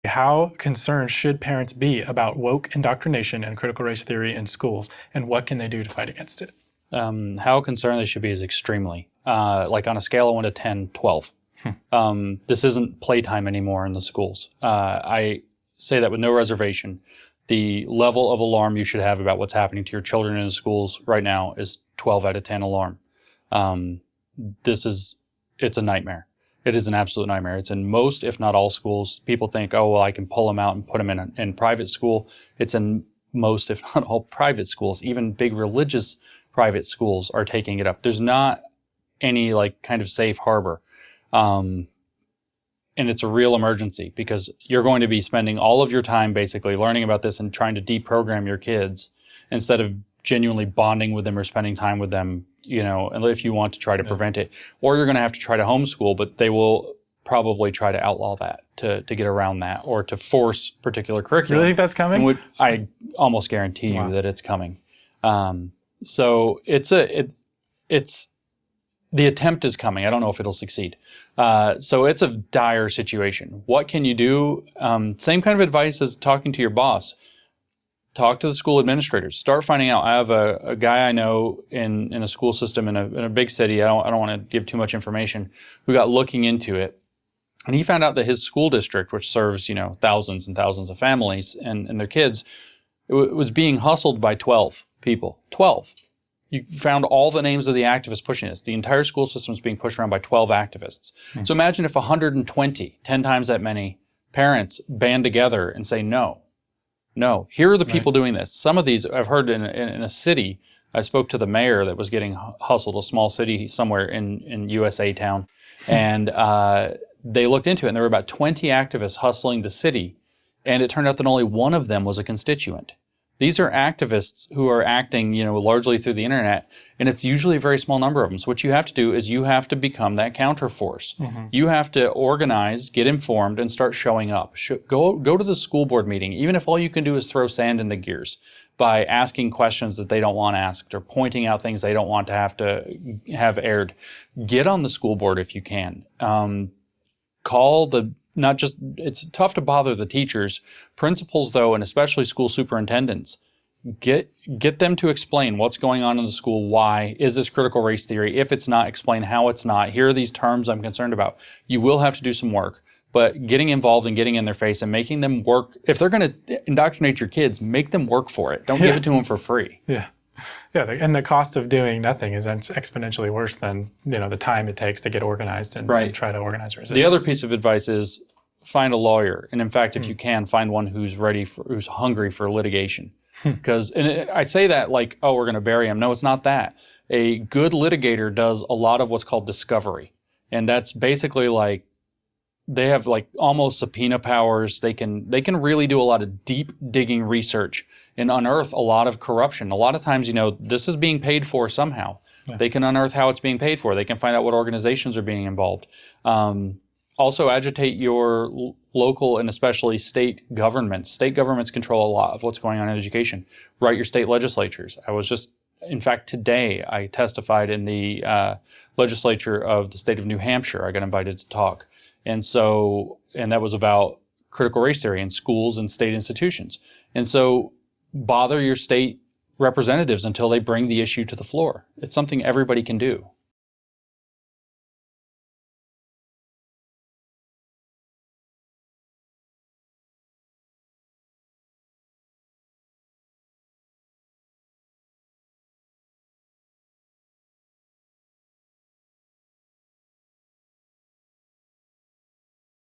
how concerned should parents be about woke indoctrination and critical race theory in schools, and what can they do to fight against it? How concerned they should be is extremely. Like on a scale of 1 to 10, 12. This isn't playtime anymore in the schools. I say that with no reservation. The level of alarm you should have about what's happening to your children in the schools right now is 12 out of 10 alarm. It's a nightmare. It is an absolute nightmare. It's in most, if not all schools. People think, oh, well, I can pull them out and put them in private school. It's in most, if not all, private schools. Even big religious private schools are taking it up. There's not any like kind of safe harbor. And it's a real emergency because you're going to be spending all of your time basically learning about this and trying to deprogram your kids instead of genuinely bonding with them or spending time with them, you know, if you want to try to prevent it. Or you're going to have to try to homeschool, but they will probably try to outlaw that to get around that or to force particular curriculum. You really think that's coming? I almost guarantee you that it's coming. So it's the attempt is coming. I don't know if it'll succeed. So it's a dire situation. What can you do? Same kind of advice as talking to your boss. Talk to the school administrators. Start finding out. I have a guy I know in a school system in a big city. I don't want to give too much information. Who got looking into it, and he found out that his school district, which serves thousands and thousands of families and their kids, it was being hustled by 12 people. 12. You found all the names of the activists pushing this. The entire school system is being pushed around by 12 activists. So imagine if 120, 10 times that many parents band together and say, no, here are the people doing this. Some of these I've heard in a city. I spoke to the mayor that was getting hustled, a small city somewhere in USA town. And they looked into it, and there were about 20 activists hustling the city. And it turned out that only one of them was a constituent. These are activists who are acting, largely through the internet, and it's usually a very small number of them. So what you have to do is you have to become that counterforce. You have to organize, get informed, and start showing up. Go to the school board meeting, even if all you can do is throw sand in the gears by asking questions that they don't want asked or pointing out things they don't want to have aired. Get on the school board if you can. It's tough to bother the teachers. Principals, though, and especially school superintendents, get them to explain what's going on in the school. Why is this critical race theory? If it's not, explain how it's not. Here are these terms I'm concerned about. You will have to do some work, but getting involved and getting in their face and making them work. If they're going to indoctrinate your kids, make them work for it. Don't give it to them for free. Yeah, and the cost of doing nothing is exponentially worse than the time it takes to get organized and try to organize resistance. The other piece of advice is find a lawyer, and in fact, if you can, find one who's hungry for litigation. Because, and I say that like, oh, we're going to bury him. No, it's not that. A good litigator does a lot of what's called discovery, and that's basically like they have like almost subpoena powers. They can really do a lot of deep digging research and unearth a lot of corruption. A lot of times, this is being paid for somehow. They can unearth how it's being paid for. They can find out what organizations are being involved. Also agitate your local and especially state governments. State governments control a lot of what's going on in education. Write your state legislatures. In fact, today I testified in the legislature of the state of New Hampshire. I got invited to talk. And that was about critical race theory in schools and state institutions. And so bother your state representatives until they bring the issue to the floor. It's something everybody can do.